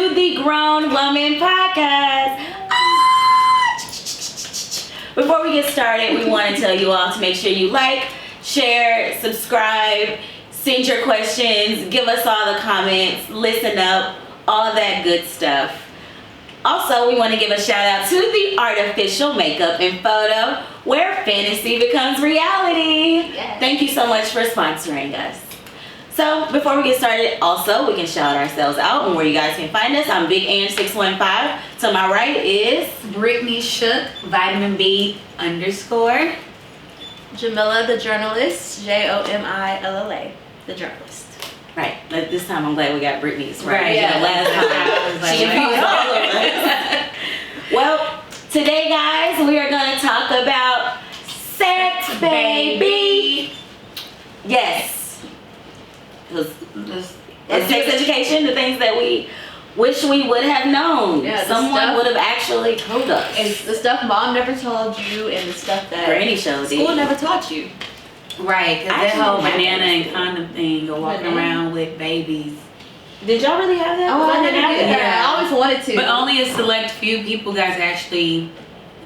to the Grown Woman Podcast. Before we get started, we want to tell you all to make sure you like, share, subscribe, send your questions, give us all the comments, listen up, all that good stuff. Also, we want to give a shout out to the Artificial Makeup and Photo, where fantasy becomes reality. Yes. Thank you so much for sponsoring us. So, before we get started, also, we can shout ourselves out and where you guys can find us. I'm Big Ann 615. To my right is Brittany Shook, Vitamin B _. Jamila, the journalist, Jomilla, the journalist. right. Like, this time I'm glad we got Brittany's right. Right, You know, yeah. last time she confused all of us. Well, today, guys, we are going to talk about sex, baby. Yes. It's sex education, the things that we wish we would have known. Yeah, someone would have actually told us. It's the stuff mom never told you and the stuff that Granny showed school it. never taught you. Right, because that Actually, whole my banana and dad condom thing of walking Banana. around with babies. Did y'all really have that? Oh, I didn't didn't have do that. that. I always wanted to. But only a select few people guys actually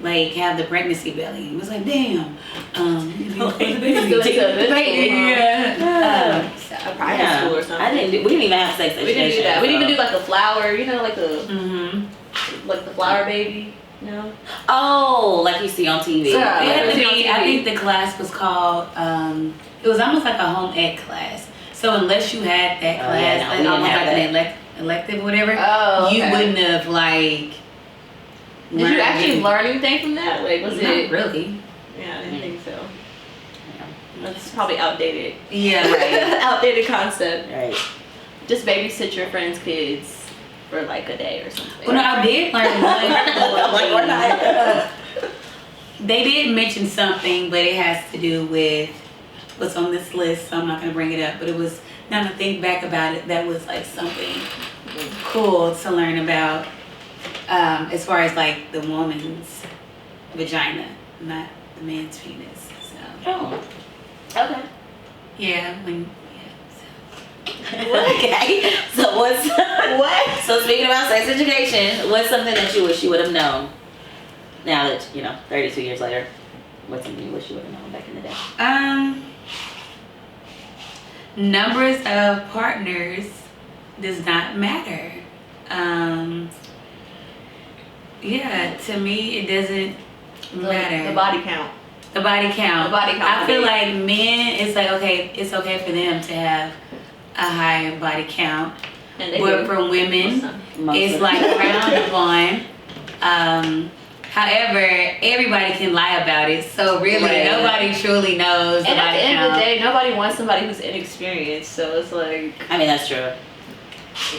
like have the pregnancy belly. It was like, damn. Just do it to the Baby, yeah. a private school or something. We didn't even have sex education. We didn't do that. We didn't even do like a flower, you know, like the like the flower baby, you know? Oh, like you see on TV. Yeah. It had to Yeah. be, I think the class was called, it was almost like a home ec class. So unless you had that Oh, class, yeah, no, we like didn't almost have like an elective or whatever, Oh, okay. you wouldn't have like. Did you actually learn anything from that? Like, was Not it? really. Yeah, I didn't think so. That's probably outdated. Yeah, right. Outdated concept. Right. Just babysit your friends' kids for like a day or something. Well, no, I did learn one. Like, we're not. They did mention something, but it has to do with what's on this list, so I'm not going to bring it up. But it was, now to think back about it, that was like something cool to learn about as far as like the woman's vagina, not the man's penis. So, Oh. Okay. yeah, Okay. So what's What? So speaking about sex education, what's something that you wish you would have known? Now that 32 years later, what's something you wish you would have known back in the day? Numbers of partners does not matter. Yeah, to me it doesn't matter. The body count. The body count. The body count. I feel like men, it's like it's okay for them to have a higher body count, And they but do. for women, Most it's of like it. frowned upon. However, everybody can lie about it, so really Right. nobody truly knows the And at body the end count. of the day, nobody wants somebody who's inexperienced. So it's like I mean, that's true.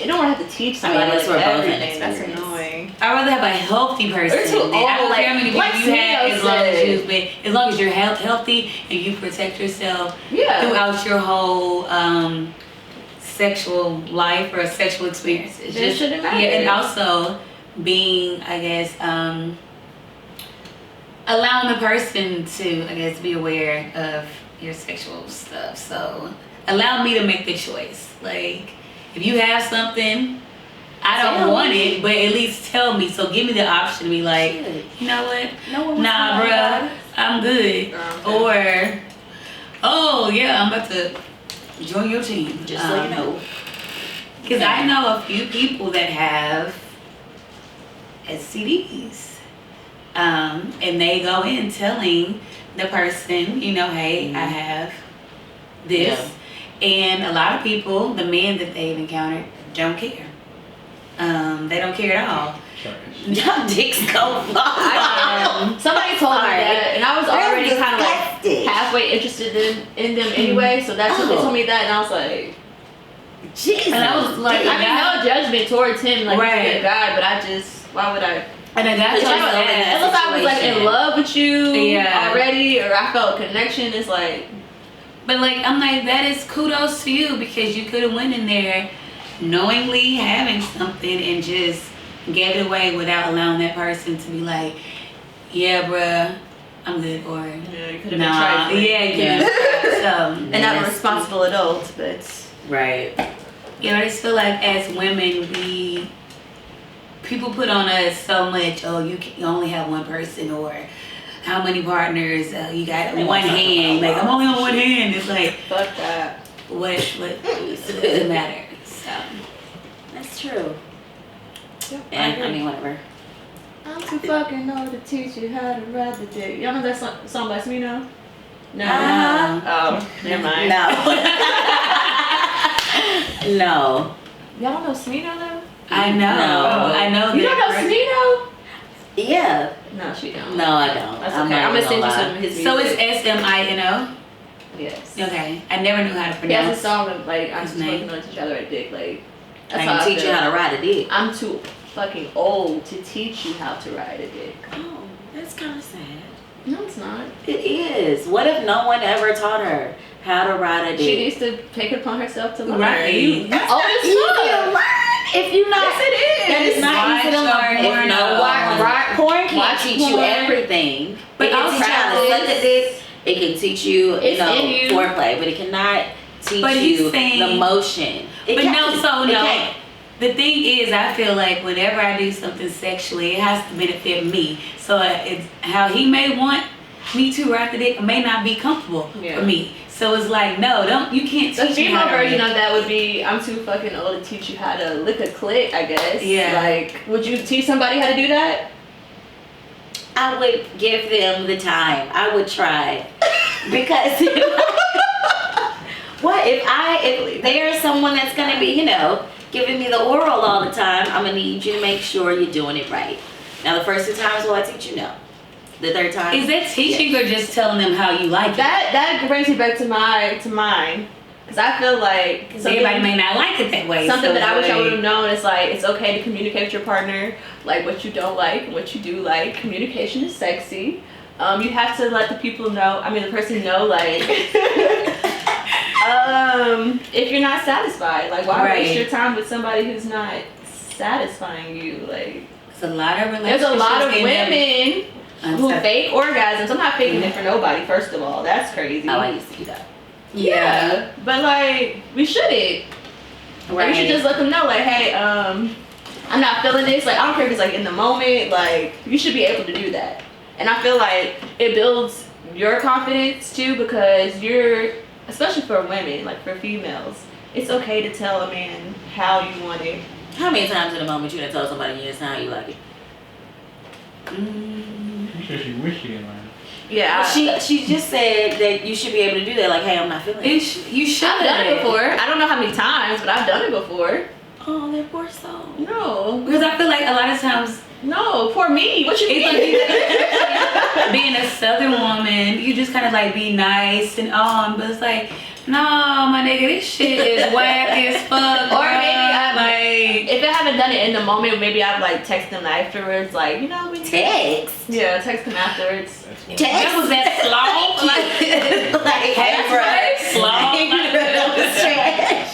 you don't want to have to teach I mean, somebody unless we're both everything. That's inexperienced. annoying. I'd rather have a healthy person. Or too I don't old, care how many like people you have, Smino as long as said. as long as you're healthy and you protect yourself Yeah. throughout your whole sexual life or sexual experiences. Then it shouldn't matter. Yeah, and also being, I guess, allowing the person to, I guess, be aware of your sexual stuff. So allow me to make the choice. Like, if you have something, I don't Tell want me. it, but at least tell me. So give me the option to be like, Shit. you know what? No one wants Nah, to know about bruh, it. I'm good. Or, oh yeah, I'm about to join your team. Just so you know. Because I know a few people that have STDs. And they go in telling the person, hey, I have this. And a lot of people, the men that they've encountered, don't care. They don't care at all. Y'all dicks go far. Somebody told me Sorry. that, and I was That's already kind of like disgusting. halfway interested in them anyway. So that's what they told me that, and I was like, Jesus. And I was like, I mean, no judgment towards him, like he's a Right. good guy, but why would I? And I got But to you know that- Unless I was like in situation. love with you Yeah. already, or I felt a connection, it's like, But like, I'm like, that is kudos to you because you could have went in there knowingly having something and just gave it away without allowing that person to be like, yeah, bruh, I'm good, or you could have nah, been trifling. yeah, you could have. So, And I'm a responsible adult, but Right. I just feel like as women, we people put on us so much. Oh, you only have one person, or how many partners? You got one hand. Like I'm only on one hand. It's like Fuck that. what doesn't matter. So That's true. Yep, And I mean, whatever. I'm too fucking old to teach you how to ride the dick. Y'all know that song by Smino? No. Oh, never mind. No. No. Y'all don't know Smino though? I know. No. I know. You don't know Smino? Yeah. No, she don't. No, I don't. That's I'm okay. not I'm gonna even send you lie. some of his music. So it's SMINO. Yes. Okay, I never knew how to He has pronounce. a song of like I'm his too name. fucking old to teach you how to ride a dick. Like that's I how can I teach feel. you how to ride a dick. I'm too fucking old to teach you how to ride a dick. Oh, that's kind of sad. No, it's not. It is. What if no one ever taught her how to ride a She dick? needs to take it upon herself to learn. Right. That's old as easy fuck. to learn. If you not, Yes, it is. that is not easy to Watch learn. the If porn. no one, porn can't Watch teach you porn. everything. But It can also teach you how to suck a dick. It can teach you, It's in you. foreplay, but it cannot teach But he's you saying- the motion. It But can't. no, so It no. can't. The thing is, I feel like whenever I do something sexually, it has to benefit me. So it's how he may want me to ride the dick may not be comfortable Yeah. for me. So it's like, no, you can't The teach me female how to version ride. of that would be I'm too fucking old to teach you how to lick a clit, I guess. Yeah. Like, would you teach somebody how to do that? I would give them the time. I would try. Because what if there's someone that's gonna be, giving me the oral all the time, I'm gonna need you to make sure you're doing it right. Now the first 2 times will I teach you? No. The third time? Is that teaching or just telling them how you like it? That brings me back to mine. Because I feel like Everybody may not like it that way. something so that I wish I like- would have known is like it's okay to communicate with your partner, like what you don't like and what you do like. Communication is sexy. You have to let the person know like if you're not satisfied, like why Right. waste your time with somebody who's not satisfying you? Like There's a lot of there's a lot of women who Unsatisfied. fake orgasms. I'm not faking it for nobody, first of all. That's crazy. Oh, I used to do that. Yeah. But like we shouldn't. Like, we should just let them know, like, hey, I'm not feeling this. Like, I don't care if it's like in the moment. Like, you should be able to do that. And I feel like it builds your confidence too, because especially for women, like for females, it's okay to tell a man how you want it. How many times in a moment you done told somebody yes how you like it? You said she wished she didn't learn. Yeah. She just said that you should be able to do that. Like, hey, I'm not feeling it. You should. I've done it before. I don't know how many times, but I've done it before. Oh, that poor soul. No. Because I feel like a lot of times, No, poor me. What you it's mean? like being a Southern woman, you just kind of like be nice and but it's like, no, my nigga, this shit is whack as fuck. Or maybe bruh. like, if I haven't done it in the moment, maybe I've like text them afterwards, like, we Text. Yeah, text them afterwards. That's Text. that was that slow. Like, hey, That's bro. right. Slow.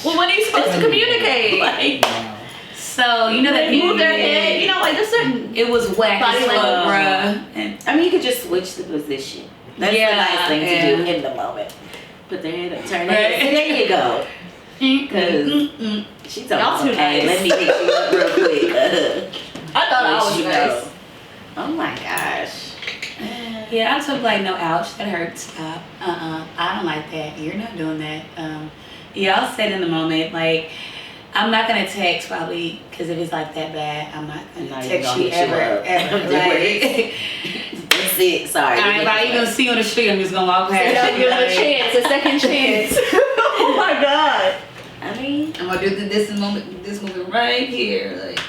Well, when are you supposed to communicate? Like, wow. So you know that They move their head, like there's certain. It was whack Body as fuck, language. bruh. And I mean, you could just switch the position. That's Yeah, the nice thing yeah. to do in the moment. Put their head up, turn their Right. head. See, there you go. Because she told Y'all me, too hey, nice. let me hit you up real quick. I thought I Let was you nice. know. Oh my gosh. yeah, I told like, no, ouch, that hurts. Stop. I don't like that. You're not doing that. Yeah, I'll say it in the moment. Like, I'm not gonna text probably because if it's like that bad, I'm not gonna Not even text gonna you hit you ever, up. ever. Like, That's it. Sorry. if I even see you on the street, I'm just gonna walk past. You know, give them a Like, chance, a second chance. Oh my god. I mean, I'm gonna do this movement right here. Like,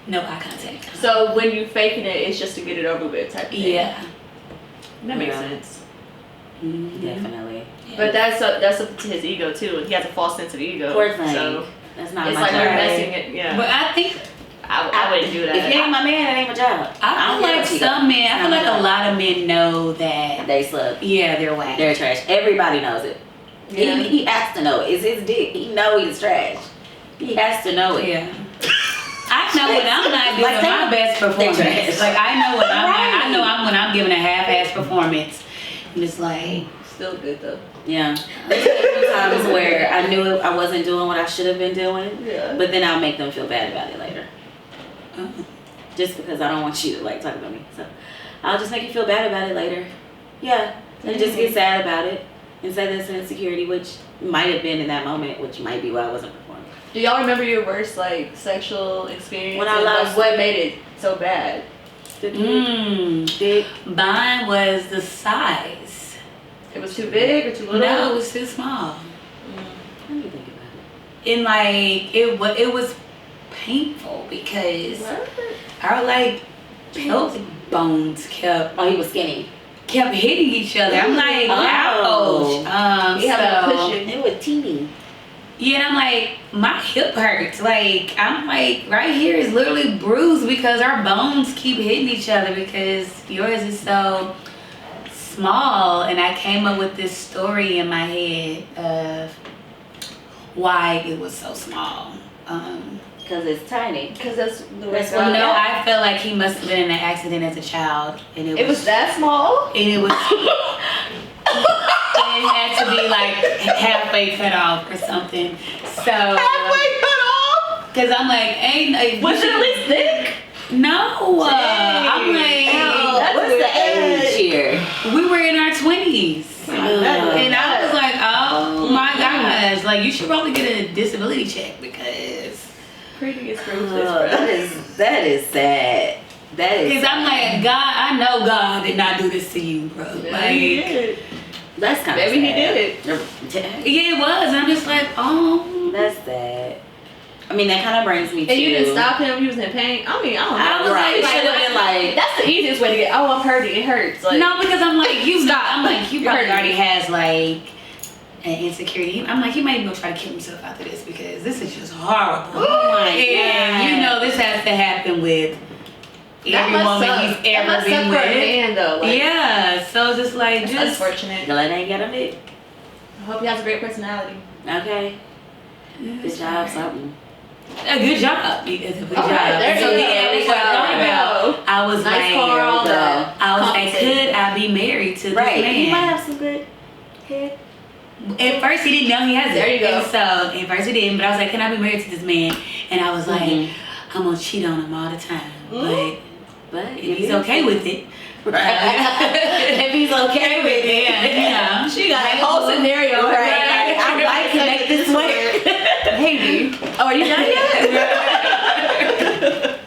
no eye contact. So when you faking it, it's just to get it over with type of thing. Yeah. That makes Yeah. sense. definitely. But that's up to his ego too. He has a false sense of ego. Poor thing. So That's not it's my like job. we're messing it. Yeah. But I think I wouldn't do that. If you ain't my man, it ain't my job. I feel don't care like what you some got. men. I feel like a lot of men know that. They suck. Yeah, they're whack. They're trash. Everybody knows it. Yeah. He has to know it. It's his dick. He know he's trash. He has to know it. Yeah. I know when I'm not doing Like they- my best performance. trash. Like I know when I'm not, I Right. know when I'm giving a half-ass performance. I'm just like, Still good though. Yeah. There's been a few times where I knew I wasn't doing what I should have been doing, Yeah. but then I'll make them feel bad about it later. Just because I don't want you to like talk about me. So I'll just make you feel bad about it later. Yeah. And just get sad about it and say that's an insecurity, which might have been in that moment, which might be why I wasn't performing. Do y'all remember your worst like sexual experience? When I lost, what made it so bad? Dick. Mine was the size. It was too big or too little? No, it was too small. Let me think about it. And like it was painful because our like pelvic bones kept. Oh, he was skinny. Kept hitting each other. I'm like, Oh. ouch. You have to push it. It was teeny. Yeah, and I'm like, my hip hurts. Like, I'm like, right here is literally bruised because our bones keep hitting each other because yours is so small. And I came up with this story in my head of why it was so small. Because it's tiny. Because that's the way. That's why- No, I felt like he must have been in an accident as a child, and It was that small? and it was. It had to be like halfway cut off or something. So Halfway cut off? Cause I'm like, ain't Was it at least thick? No, I'm like, That's What's the weird. age here? we were in our 20s, and I was like, oh my gosh, like you should probably get a disability check because. Pretty is That is sad. That is. Because I'm like, God, I know God did not do this to you, bro. Like, That's kind of Maybe he sad. did it. yeah, it was. And I'm just like, oh. That's sad. I mean, that kind of brings me to. And you didn't stop him? He was in pain? I mean, I don't know. I was Right. It like, should have been like. That's the easiest way to get, oh, I'm hurting. It hurts. Like, No, because I'm like, you Stop. I'm like, you You're probably hurting already me. has like an insecurity. I'm like, he might even go try to kill himself after this because this is just horrible. Oh my And God. you know this has to happen with that every must woman suck. he's That ever must suck been for a with. man, though. Like, Yeah, so just like that's just unfortunate. Glad I ain't got a bit. I hope he has a great personality. Okay. Good job, something. a good job. It's a good job. there So you yeah, go. we talked There you about. go. I was Nice like, car, all that. I was like, Compensated. could I be married to this Right. man? You might have some good head. At first, he didn't know he has it. There you go. And so, at first, he didn't. But I was like, can I be married to this man? And I was like, Mhm. I'm going to cheat on him all the time. Mhm. But If he's okay with it. If he's okay with it, Yeah. She got a whole scenario. Right. I like to make this work. Hey, oh, are you done yet?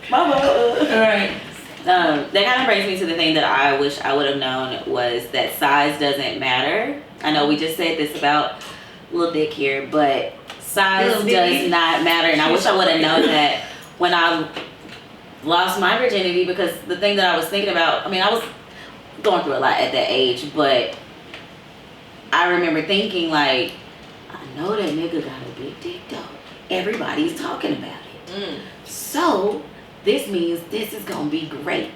Mama. Right. That kind of brings me to the thing that I wish I would have known was that size doesn't matter. I know we just said this about Lil Dick here, but size Lil does Dicky. not matter. And I wish I would have known that when I lost my virginity, because the thing that I was thinking about, I mean, I was going through a lot at that age, but I remember thinking like, I know that nigga got a big dick though. Everybody's talking about it. So this means this is gonna be great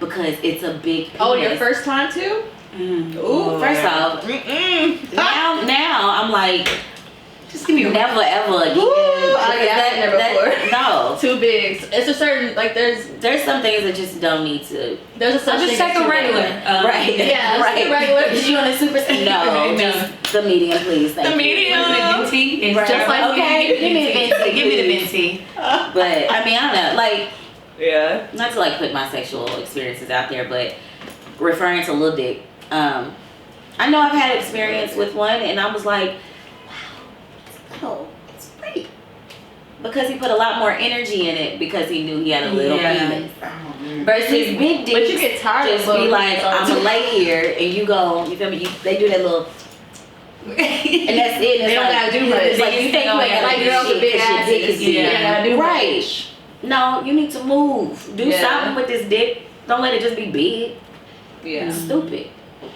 because it's a big penis. Oh, your first time too? Mm. Ooh, first off, now I'm like, Just give me a never ever again. I've never before. No, Too big. It's a certain like there's some things that just don't need to. a such I'll just thing take as a too regular. big. Right. Yeah, right. right. Regular. Is you on a super? No, No. just the medium, please. Thank The you. medium. What is it, venti? It's Right. Just like Okay, give me the venti, Give me the venti. But I mean, I don't know, like, Yeah. not to like put my sexual experiences out there, but referring to Lil Dick, I know I've had experience with one, and I was like, wow, it's great. Because he put a lot more energy in it because he knew he had a little Yeah. penis. Versus big dicks, But you get tired just of be little like, dicks I'm all gonna lay here, and you go, you feel me? They do that little, and that's it. And They it's don't like, gotta do much. It's like you think you ain't gotta Like do girls with shit big 'cause your asses. dick is big. Yeah, gotta do Right. much. No, you need to move. Do Yeah. something with this dick. Don't let it just be big. Yeah. It's stupid.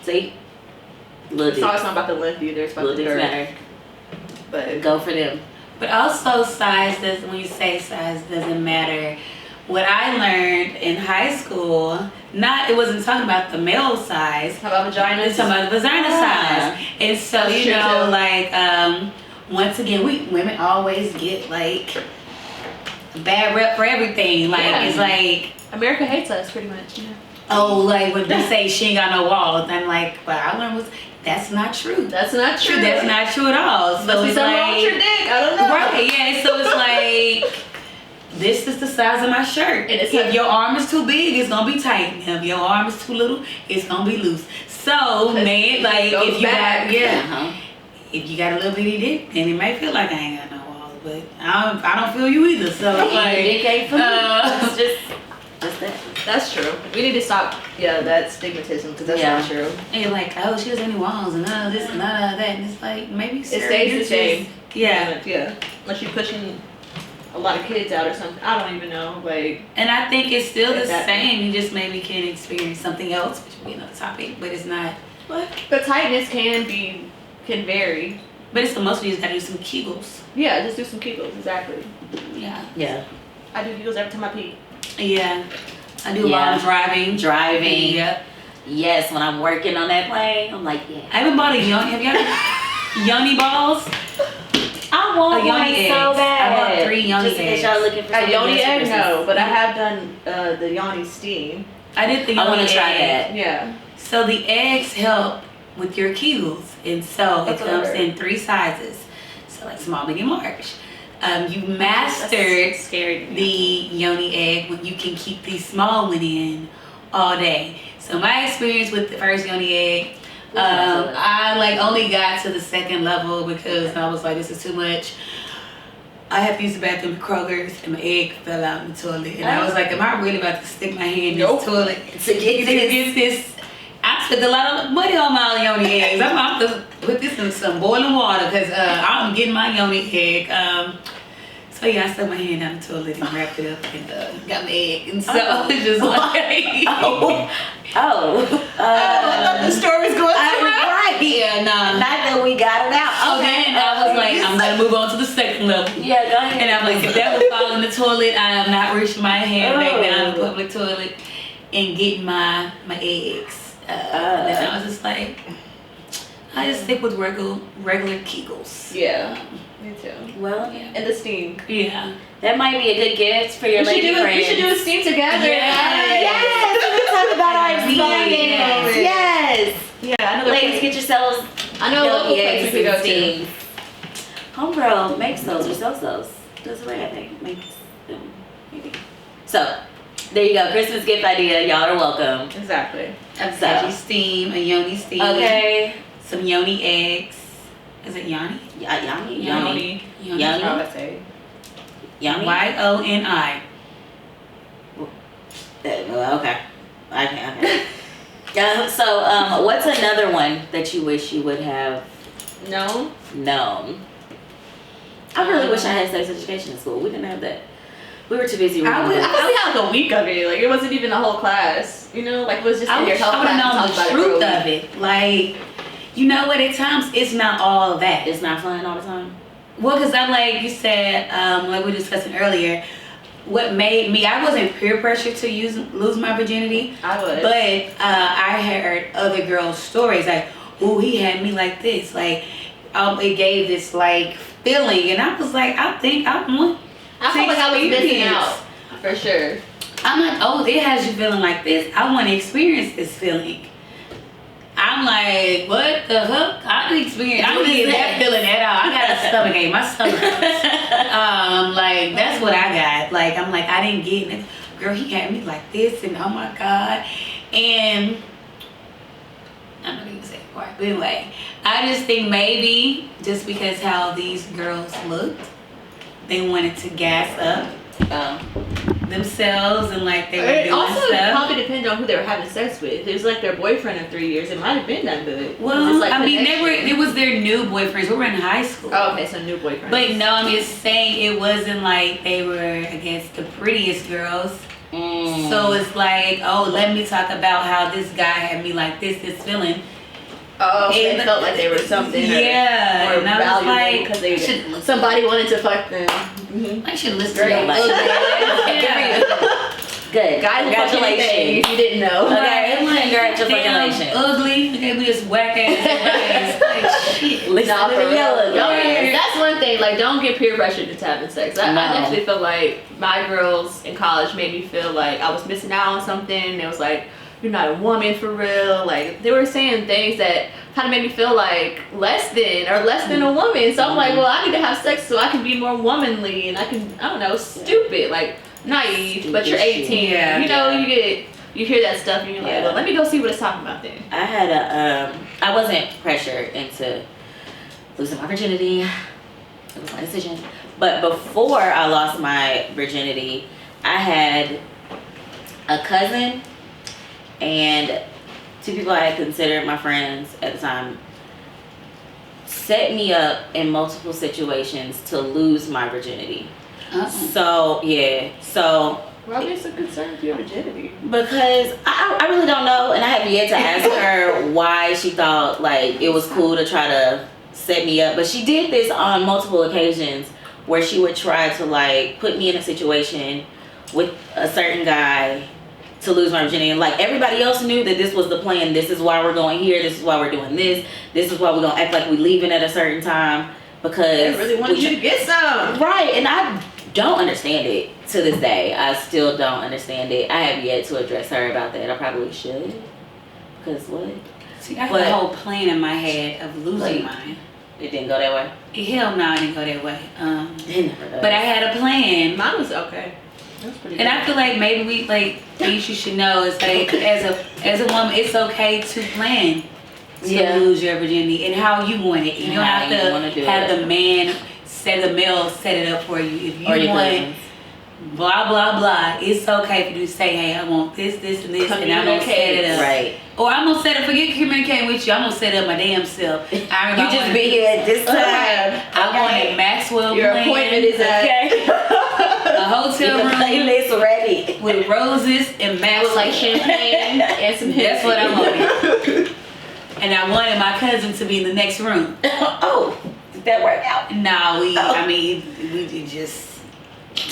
See? Little It's always dicks. not about the length either. It's about Little the dicks girth. matter. But Go for them. But also size does, when you say size doesn't matter. What I learned in high school, it wasn't talking about the male size. how about vagina? It's talking about the vagina Ah. size. And so, That's you true, know, too. like, once again, women always get like a bad rep for everything. Like, Yeah. it's like, America hates us pretty much. Yeah. oh, like when they say she ain't got no walls, I'm like, what I learned was that's not true. That's not true. That's not true at all. So Must be it's something wrong with your like, dick. I don't know. right, yeah. So it's like this is the size of my shirt. And it's if like- your arm is too big, it's gonna be tight. If your arm is too little, it's gonna be loose. So, man, like goes if you back. got, yeah, Uh-huh. if you got a little bitty dick, then it may feel like I ain't got no walls, but I don't feel you either. So, like, Dick ain't for me. It's just that. That's true. We need to stop, that stigmatism, because that's not true. and you're like, oh, she doesn't have any walls and none of this and none of that, and it's like maybe It stays the same. Yeah. Yeah. Unless you're pushing a lot of kids out or something. I don't even know. Like, And I think it's still the Exactly. same. You just maybe can experience something else, which would be another topic, but it's not. the tightness can vary. But it's mostly you just gotta do some Kegels. Yeah, just do some Kegels. Exactly. Yeah. Yeah. I do Kegels every time I pee. Yeah. I do Yeah. while driving. Driving. Yeah. Yes, when I'm working on that plane, I'm like, yeah. I haven't bought a yoni. Have y'all yoni balls? I want A yoni one eggs. so bad. I bought 3 yoni Just in case eggs. y'all looking for A something yoni nice for egg? Christmas. No, but I have done the yoni steam. I did the I yoni want to try egg. that. Yeah. So the eggs help with your Kegels, and so That's it what I comes heard. in 3 sizes. So like small, medium, large. You mastered That's scary. the yoni egg when you can keep the small one in all day. So my experience with the first yoni egg, I like only got to the 2nd level because I was like, this is too much. I have to use the bathroom at Kroger's and my egg fell out in the toilet. And I was like, am I really about to stick my hand in Nope. this toilet To get this? I spent a lot of money on my yoni eggs. I'm going to have to put this in some boiling water because I'm getting my yoni egg. So yeah, I stuck my hand down the toilet and wrapped it up and got my egg. And so it's just like... I thought the story was going right. Yeah, nah. Not that we got it out. So then I was like, I'm gonna move on to the 2nd level. Yeah, go ahead. And I'm like, if that would fall in the toilet, I am not reaching my hand back down the Oh. public toilet and getting my eggs. Then I was just like, I just stick with regular Kegels. Yeah. Me too. Well, Yeah. And the steam. Yeah. that might be a good gift for your lady friends. We should do a steam together. Yes, we can talk about our experience. Yes. Yeah, I know. Ladies, get yourselves I know a local yoni place eggs we could go and to. steams. Homegirl makes those or sells those. Does it right, I think. Makes them, maybe. So, there you go. Christmas gift idea. Y'all are welcome. Exactly. A veggie steam, a yoni steam. Okay. Some yoni eggs. Is it yoni? Yoni. Yoni. Yoni. Yoni. How would I say? Yoni. YONI. Okay. Okay. So, what's another one that you wish you would have No. known? I really wish I had sex education in school. We didn't have that. We were too busy I reading would- books. I only had like a week of it. Like it wasn't even a whole class. You know, like it was just I in your wish health I would class. have known and the talked about truth it. of it. Like, you know what? At times, it's not all that. It's not fun all the time. Well, because I'm like you said, like we were discussing earlier, what made me, I wasn't peer pressured to lose my virginity, I would. but I heard other girls' stories like, oh, he had me like this. Like, it gave this like feeling, and I was like, I think I want. I felt like I was missing experience. out for sure. I'm like, oh, it has you feeling like this. I want to experience this feeling. I'm like, what the fuck? I didn't experience. I don't get that feeling at all. I got a stomach ache. My stomach hurts. Like that's what I got. Like I'm like I didn't get it. Girl, he had me like this, and oh my god. And I'm not even saying part. But anyway, I just think maybe just because how these girls looked, they wanted to gas up themselves and like they were It doing also stuff. probably depends on who they were having sex with. If it was like their boyfriend of 3 years, it might have been that good. Well, It's like I mean, connection. it was their new boyfriends. We were in high school. Oh, okay, so new boyfriend. But no, I'm just saying it wasn't like they were against the prettiest girls. So it's like, oh, let me talk about how this guy had me like this feeling. oh, they and- felt like they were something. Yeah, Or and I was valuable like, because they should- somebody wanted to fuck them. I should listen Great. to that. Good. Guys, Congratulations. if you didn't know. Okay, congratulations. Damn ugly. Okay, we just whack ass. Like, shit. Listen Nah, to for the real. yellow Don't- That's one thing. Like, don't get peer pressured into having sex. I No. definitely feel like my girls in college made me feel like I was missing out on something. It was like you're not a woman for real. Like they were saying things that kind of made me feel like less than a woman. So I'm like, well, I need to have sex so I can be more womanly and I don't know, stupid, like naive, but you're 18. Yeah. You know, you hear that stuff and you're like, well, let me go see what it's talking about then. I had I wasn't pressured into losing my virginity. It was my decision. But before I lost my virginity, I had a cousin and two people I had considered my friends at the time set me up in multiple situations to lose my virginity. So, yeah. So, why are you so concerned with your virginity? because I really don't know, and I have yet to ask her why she thought like it was cool to try to set me up. But she did this on multiple occasions where she would try to like put me in a situation with a certain guy to lose my virginity. And like everybody else knew that this was the plan. This is why we're going here. This is why we're doing this. This is why we're gonna act like we're leaving at a certain time because They really wanted you to get some. Right, and I don't understand it to this day. I still don't understand it. I have yet to address her about that. I probably should. Because what? See, I had a whole plan in my head of losing mine. It didn't go that way? Hell no, it didn't go that way. It never does. But I had a plan. Mine was okay. That's pretty And good. I feel like maybe we like things you should know is like as a woman, it's okay to plan to lose your virginity and how you want it. You don't have to have the male set it up for you. If you want blah blah blah, it's okay for you to say, hey, I want this, and this, and I'm gonna set it up. Right. Or I'm gonna set up, forget communicating with you, I'm gonna set up my damn self. You just be here at this time. I wanted Maxwell Your plan, appointment is at a hotel room playlist ready with roses and Maxwell. with like champagne and some That's what I wanted. And I wanted my cousin to be in the next room. Oh, did that work out? No, it just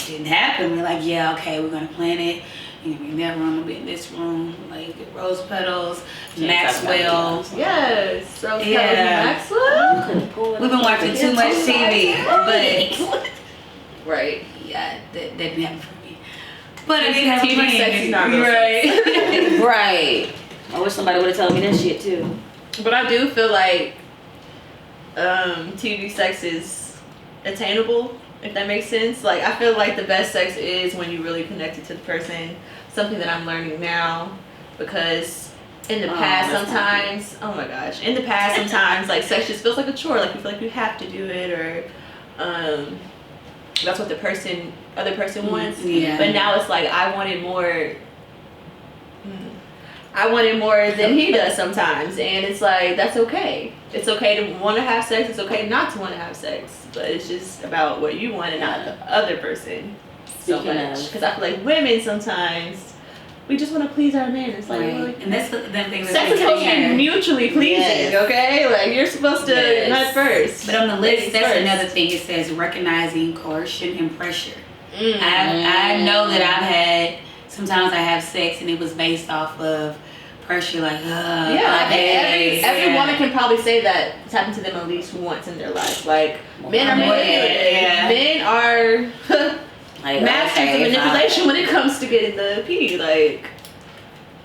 didn't happen. We're like, yeah, okay, we're gonna plan it. You're gonna be in that room, I'll be in this room, like rose petals, Maxwell. Yes. So Yeah. Maxwell. We've been watching too much TV, but Right. yeah, that didn't happen for me. But I did have a TV plan. sex is not real right. Right. I wish somebody would have told me that shit too. But I do feel like TV sex is attainable, if that makes sense. Like I feel like the best sex is when you really connected to the person. Something that I'm learning now, because in the past sometimes, oh my gosh, in the past sometimes like sex just feels like a chore. Like you feel like you have to do it, or that's what the other person wants. Yeah. But now it's like I wanted more than he does sometimes, and it's like that's okay. It's okay to want to have sex. It's okay not to want to have sex, but it's just about what you want and not the other person so much. Because I feel like women sometimes we just want to please our man. It's like, Right. And that's the thing. sex is supposed to be mutually pleasing, okay? Like you're supposed to nut first. But on the list, that's first. another thing. It says recognizing coercion and pressure. I know that I've had, sometimes I have sex and it was based off of pressure, like, I think every woman can probably say that it's happened to them at least once in their life. Like, men are manipulated. Men are masters of manipulation when it comes to getting the pee. Like,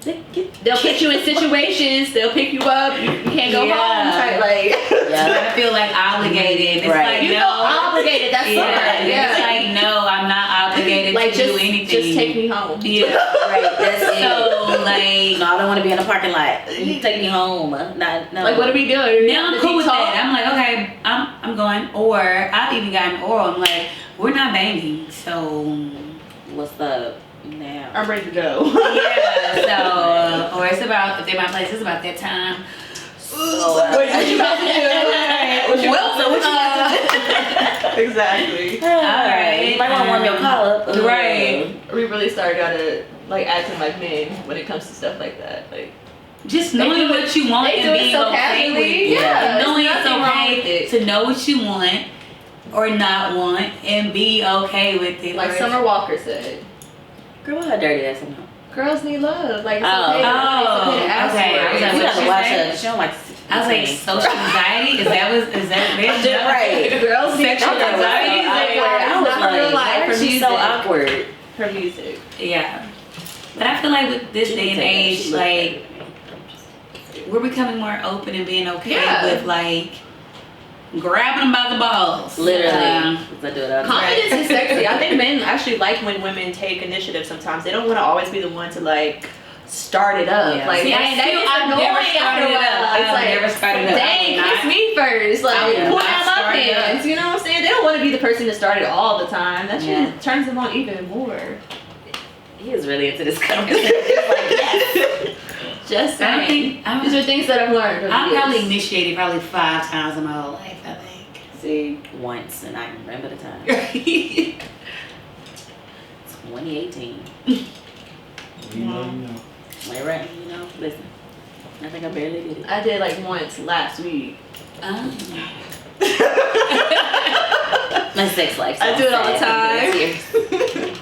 they'll put you in situations, they'll pick you up, you can't go home. Like, I feel like obligated. It's like, you feel obligated, that's fine. It's like, no, I'm not obligated to do anything. Just take me home. Yeah. Right, that's it. So, like, no, I don't want to be in a parking lot. You take me home. No. Like, what are we doing? Now I'm cool with that. I'm like, okay, I'm going. Or I've even gotten oral. I'm like, we're not banging, so What's up now? I'm ready to go. Yeah, so or it's about, if they're my place, it's about that time. What you about to do? Exactly. Alright. You might want to warm your collar up. Right. We really started acting like men when it comes to stuff like that. Like, Just knowing what you want they do and it being so okay casually. with it. Yeah, Knowing there's it's nothing wrong with okay it. to know what you want or not want and be okay with it. Like Summer Walker said, Girl, how dirty that's enough. girls need love. Like, it's Oh. okay. It's okay to ask Okay. for I was it. like, You what gotta she watch say? her. She don't like. I was like, social anxiety? Is that bitch? Right. Girls need Sexual love. anxiety? Like, I it's was not her like, life. why Her is she music. so awkward? Her music. Yeah. But I feel like with this day and age, like, we're becoming more open and being okay with, like, grabbing them by the balls. Literally. Confidence is sexy. I think men actually like when women take initiative sometimes. They don't want to always be the one to, like, start it up. Yeah. Like, See, I've never started it up. Dang, kiss me first. Like, pull down my pants. You know what I'm saying? They don't want to be the person to start it all the time. That shit turns them on even more. He is really into this conversation. Like, yes. Just saying. These are things that I've learned. I probably initiated 5 times in my whole life, I think. See, once, and I remember the time. 2018. You know. Right, listen. I think I barely did it. I did like once last week. My sex life. I do it all the time. time.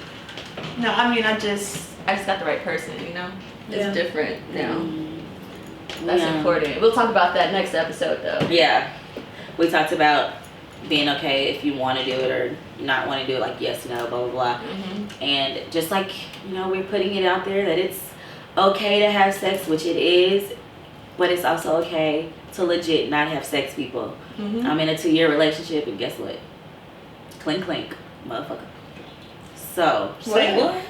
No, I mean I just got the right person, It's different now. That's important. We'll talk about that next episode though. Yeah. We talked about being okay if you want to do it or not want to do it, like yes, no, blah, blah, blah. And just like, we're putting it out there that it's okay to have sex, which it is, but it's also okay to legit not have sex, people. I'm in a 2-year relationship, and guess what? Clink, clink, motherfucker. So, Say what?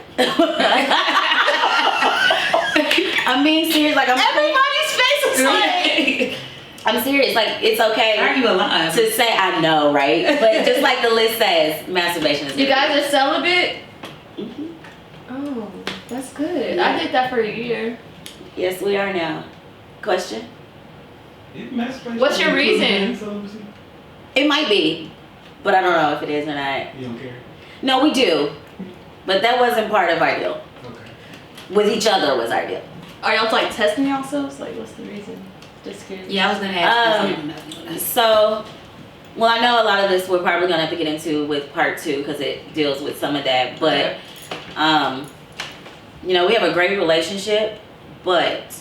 I'm being serious. Like, Everybody's face is like. I'm serious. Like, it's okay. Are you alive? To say I know, right? But just like the list says, masturbation is. You guys are celibate? Oh, that's good. Yeah. I did that for a year. Yes, we are now. Question? What's your reason? It might be, but I don't know if it is or not. You don't care? No, we do, but that wasn't part of our deal. Okay. With each other was our deal. Are y'all like testing yourselves? Like, what's the reason? Just curious. Yeah, I was going to ask you. So, well, I know a lot of this we're probably going to have to get into with part 2 because it deals with some of that. But, we have a great relationship, but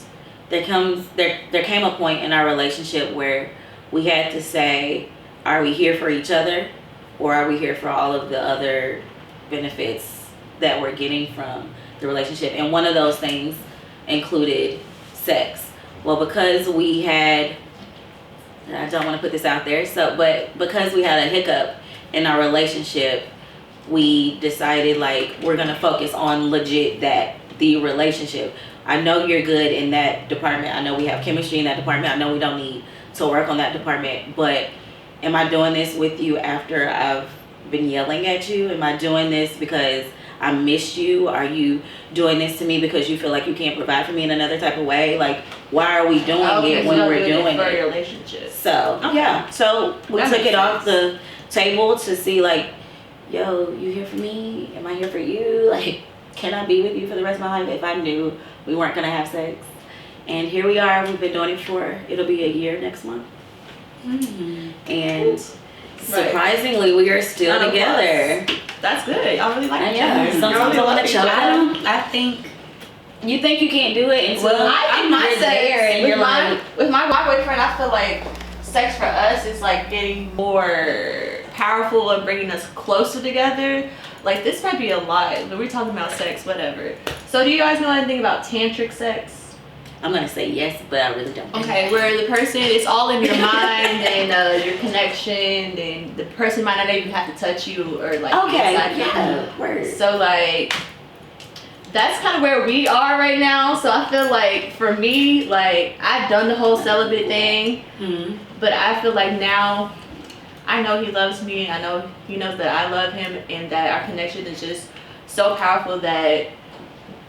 there came a point in our relationship where we had to say, are we here for each other, or are we here for all of the other benefits that we're getting from the relationship? And one of those things included sex. Well, because we had, I don't want to put this out there, but because we had a hiccup in our relationship, we decided like we're going to focus on legit the relationship. I know you're good in that department. I know we have chemistry in that department. I know we don't need to work on that department, but am I doing this with you after I've been yelling at you? Am I doing this because I missed you? Are you doing this to me because you feel like you can't provide for me in another type of way? Like, why are we doing it when we're doing for it? a relationship. So, yeah. So, we took it off the table to see, like, yo, you here for me? Am I here for you? Like, can I be with you for the rest of my life if I knew we weren't going to have sex? And here we are. We've been doing it it'll be a year next month. And surprisingly, we are still together. That's good. Y'all really like each other. Sometimes I want to choke. I think. You think you can't do it until you're there and you're like. With my boyfriend, I feel like sex for us is like getting more powerful and bringing us closer together. Like, this might be a lie, but we're talking about sex, whatever. So do you guys know anything about Tantric Sex? I'm going to say yes, but I really don't. Okay, where the person, it's all in your mind and your connection, and the person might not even have to touch you or like be inside you. Word. So like, that's kind of where we are right now. So I feel like for me, like, I've done the whole celibate thing, but I feel like now I know he loves me, and I know he knows that I love him, and that our connection is just so powerful that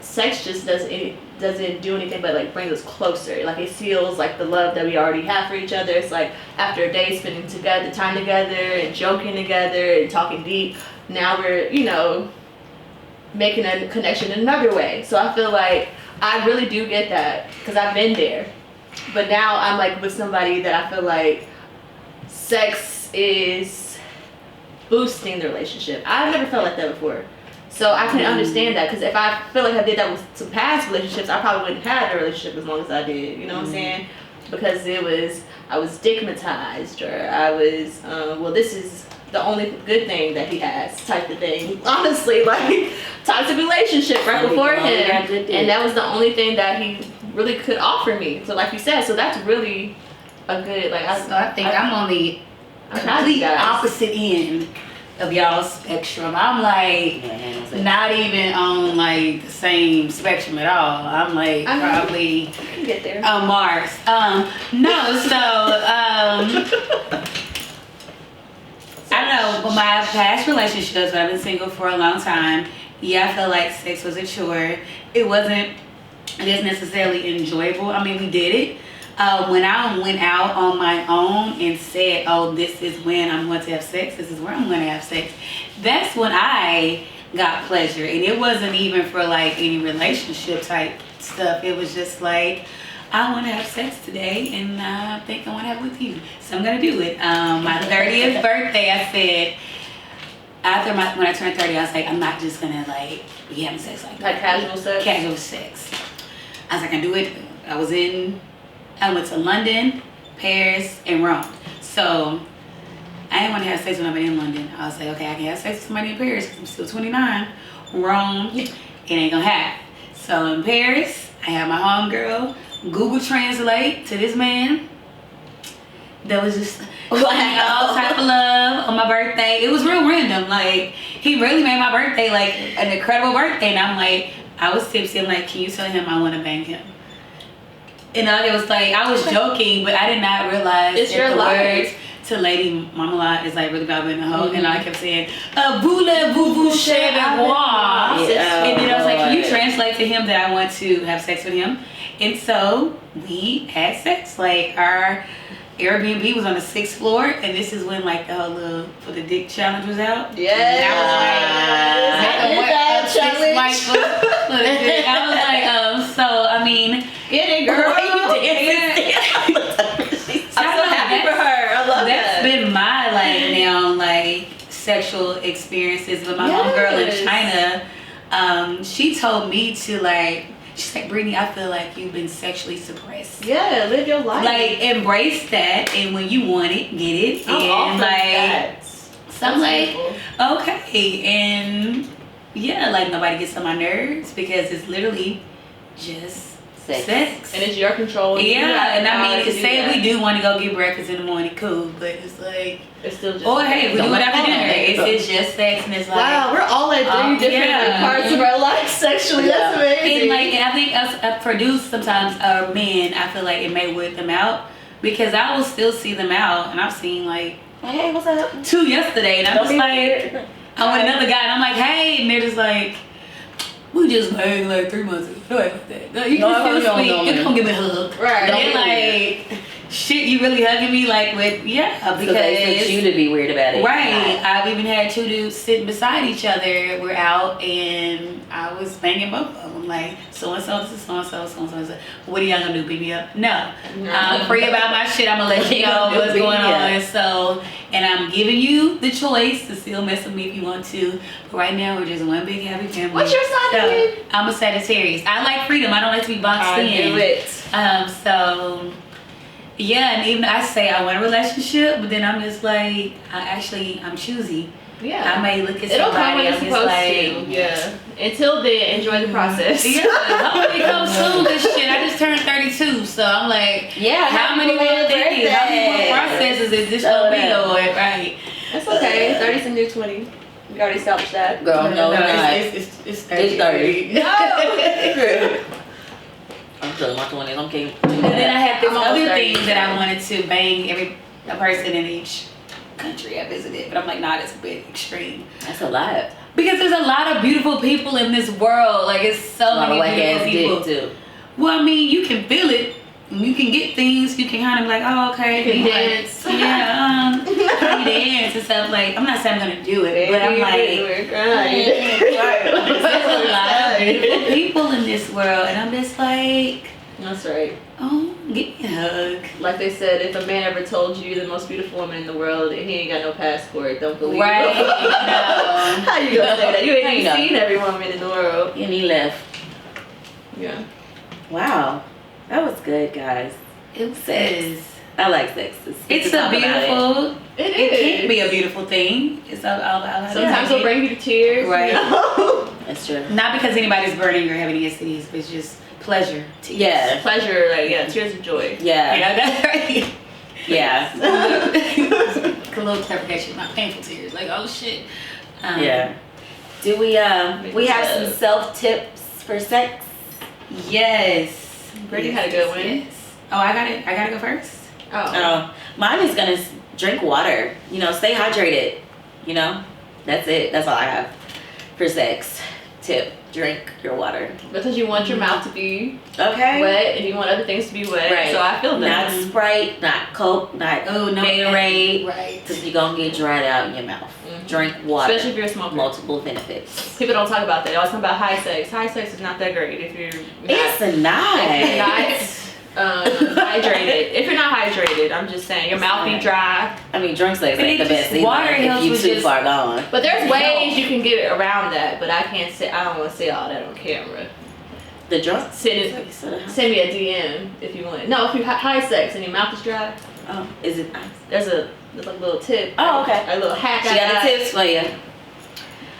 sex just doesn't do anything but like bring us closer. Like, it feels like the love that we already have for each other. It's like after a day spending time together and joking together and talking deep, now we're making a connection in another way. So I feel like I really do get that because I've been there, but now I'm like with somebody that I feel like sex is boosting the relationship. I've never felt like that before. So I can understand that, because if I feel like I did that with some past relationships, I probably wouldn't have a relationship as long as I did. You know what I'm saying? Because I was stigmatized, or I was, this is the only good thing that he has, type of thing. Honestly, like toxic relationship right before him, and that was the only thing that he really could offer me. So like you said, so that's really a good like. I think I'm on the complete opposite end of y'all's spectrum. I'm like not even on like the same spectrum at all. I'm like probably get there on Mars. No, so I don't know, but my past relationships, I've been single for a long time. Yeah, I felt like sex was a chore. It wasn't just necessarily enjoyable. I mean, we did it. When I went out on my own and said, oh, this is when I'm going to have sex, this is where I'm going to have sex, that's when I got pleasure. And it wasn't even for like any relationship type stuff. It was just like, I want to have sex today and I think I want to have it with you. So I'm going to do it. My 30th birthday, I said, when I turned 30, I was like, I'm not just going to like be having sex like that. Like casual sex? Casual sex. I was like, I can do it. I went to London, Paris, and Rome. So I didn't want to have sex when I was in London. I was like, okay, I can have sex with somebody in Paris because I'm still 29. Rome, it ain't gonna happen. So in Paris, I had my homegirl Google Translate to this man that was just all type of love on my birthday. It was real random. Like, he really made my birthday like an incredible birthday. And I'm like, I was tipsy. I'm like, can you tell him I want to bang him? And it was like, I was joking, but I did not realize it's that your the life. words to Lady Marmalade is like really about being a hoe. And I kept saying, voulez-vous chez moi? And then I was like, can you translate to him that I want to have sex with him? And so we had sex. Like, our Airbnb was on the 6th floor, and this is when like the whole little for the dick challenge was out. Yeah. I was like, so I mean, get it, girl. I'm so happy for her. I love that. That's been my like now like sexual experiences with my homegirl in China. She told me to like. She's like, Brittany, I feel like you've been sexually suppressed. Yeah, live your life. Like, embrace that, and when you want it, get it. And like, so I'm like, okay, and yeah, like nobody gets on my nerves because it's literally just sex. And it's your control. Yeah, and I mean, say we do want to go get breakfast in the morning, cool, but it's like, it's still just. Or hey, we do it after dinner. It's just sex, and it's like, wow, we're all at three different parts of our life sexually. That's amazing. And like, and I think us produce sometimes our men, I feel like it may weird them out because I will still see them out, and I've seen like, hey, what's up? 2 yesterday, and I'm just like, I'm with another guy, and I'm like, hey, and they're just like, we just banged like 3 months ago. Like that. You can still speak. You come give me a hug. Right. And like, shit, you really hugging me like with, because so they want you to be weird about it. Right. I've even had 2 dudes sitting beside each other. We're out and I was banging both of them. Like, so-and-so, this is so-and-so, so-and-so. What are y'all gonna do, beat me up? No. I'm free about my shit. I'm gonna let you know what's going on. So, and I'm giving you the choice to still mess with me if you want to. But right now, we're just one big happy family. What's your sign again? I'm a Sagittarius. I like freedom. I don't like to be boxed in. I do it. So, yeah, and even I say I want a relationship, but then I'm just like, I'm choosy. Yeah. I may look at it'll come somebody, when it's I'm just supposed like, to. Yeah. Until then, enjoy the process. Yeah, hopefully it comes soon. This shit, I just turned 32, so I'm like, how many more days? How many more processes is this gonna be on? Right. That's okay. 30's a new 20. We already established that. Girl, no, it's 30. No. I'm still in my 20s. I'm kidding. And then I had this I'm almost other 30. thing that I wanted to bang a person in each country I visited, but I'm like, nah, that's a bit extreme. That's a lot. Because there's a lot of beautiful people in this world. Like, it's so many beautiful people. Too. Well, I mean, you can feel it. You can get things. You can kind of be like, oh, okay. You can dance. Yeah, how you dance and stuff. Like, I'm not saying I'm gonna do it, but I'm like, there's a lot of beautiful people in this world, and I'm just like, That's right. oh, give me a hug. Like they said, if a man ever told you you're the most beautiful woman in the world and he ain't got no passport, don't believe Right? him. No. How you gonna say that? You ain't even seen every woman in the world. And he left. Yeah. Wow. That was good, guys. It says, I like sex. It's good It's to a talk about beautiful. It It can be is. a beautiful thing. It's I Sometimes it'll bring you to tears. Right. You know? it. That's true. Not because anybody's burning or having any STDs, but it's just pleasure. Tears. Yeah. Pleasure, like, yeah, tears of joy. Yeah. You know, that's right. Yeah. A little clarification, not painful tears. Like, oh shit. Yeah. Do we have some self tips for sex? Yes. Brittany had a good one. Yes. Oh, I gotta go first. Oh. Mine is gonna drink water. You know, stay hydrated. You know, that's it. That's all I have for sex tip. Drink your water. Because you want your mouth to be Okay. wet and you want other things to be wet. Right. So I feel that. Not Sprite, not Coke, not Gatorade. Right. Because you're gonna get dried out in your mouth. Mhm. Drink water. Especially if you're a smoker. Multiple benefits. People don't talk about that. They always talk about high sex. High sex is not that great if you're It's not hydrated. If you're not hydrated, I'm just saying your mouth be dry. I mean, drunk sex ain't the best either. Water helps if you with too just- far gone. But there's ways you can get around that. But I can't say. I don't want to say all that on camera. The drunk. Send me a DM if you want. No, if you high sex and your mouth is dry, Oh, is it ice? there's a little tip. Oh, okay. A little hack. She got the tips for you.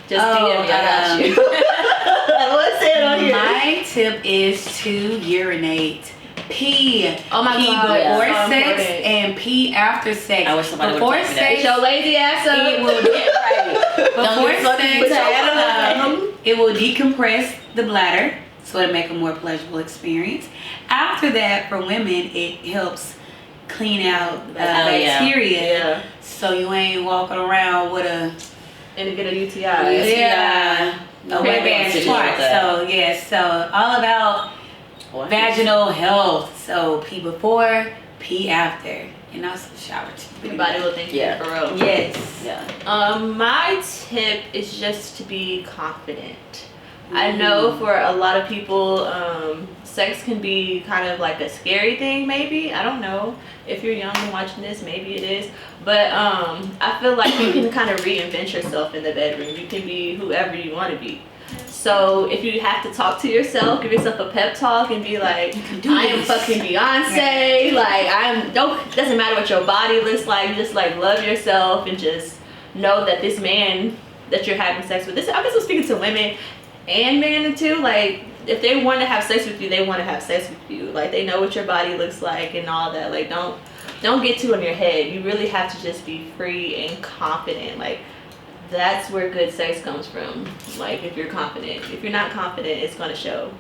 Just DM me. I got you. I don't want to say it on here. My tip is to urinate. Pee. Oh my Pee God, before yeah. So sex important. and pee after sex. I wish somebody before would've taught me that. sex, Get your lazy ass up. it will Don't get fucking sex, with your head up. it will decompress the bladder, so it'll make a more pleasurable experience. After that, for women, it helps clean out bacteria, Yeah. so you ain't walking around with a And to get a UTI. yeah, No very one bad wants to deal twat. with that. So yeah, so all about vaginal health. So pee before, pee after, and also shower too. Your body will thank you Yeah. for real. Yes. Yeah. My tip is just to be confident. I know for a lot of people, sex can be kind of like a scary thing, maybe. I don't know. If you're young and watching this, maybe it is. But I feel like you can kind of reinvent yourself in the bedroom. You can be whoever you want to be. So if you have to talk to yourself, give yourself a pep talk and be like, I am fucking Beyonce. Like, doesn't matter what your body looks like. Just like love yourself and just know that this man that you're having sex with, I guess I'm speaking to women and men too. Like, if they want to have sex with you, they want to have sex with you. Like, they know what your body looks like and all that. Like, don't get too in your head. You really have to just be free and confident. Like, that's where good sex comes from. Like, if you're confident. If you're not confident, it's gonna show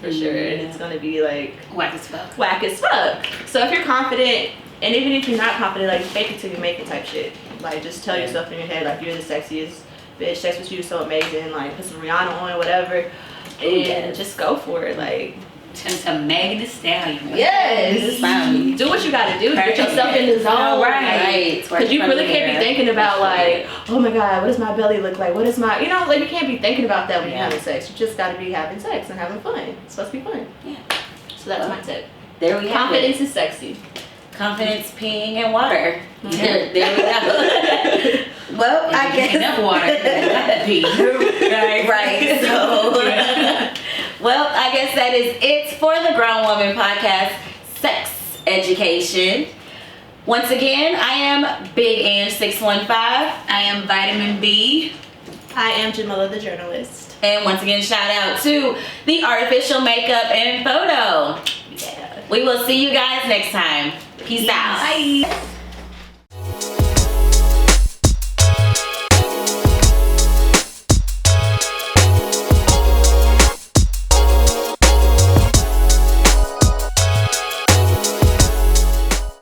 for sure, and it's gonna be like Whack as fuck. whack as fuck. So if you're confident, and even if you're not confident, like, fake it till you make it type shit. Like, just tell yourself in your head, like, you're the sexiest bitch. Sex with you is so amazing. Like, put some Rihanna on, whatever, and just go for it. Like, Turn to Megan Thee Stallion. yes, do what you gotta do to get yourself in the zone. Right. Because you really can't be thinking about, like, oh my God, what does my belly look like? What is my, you know, like, you can't be thinking about that when you're having sex. You just gotta be having sex and having fun. It's supposed to be fun. Yeah. So that's my tip. There we have Confidence it. is sexy. Confidence, peeing, and water. There we go. Well, I guess. Enough water. Pee. Right. So, well, I guess that is it for the Grown Woman Podcast, Sex Education. Once again, I am Big Ange 615. I am Vitamin B. I am Jamila the journalist. And once again, shout out to the Artificial Makeup and Photo. Yeah. We will see you guys next time. Peace out. Bye.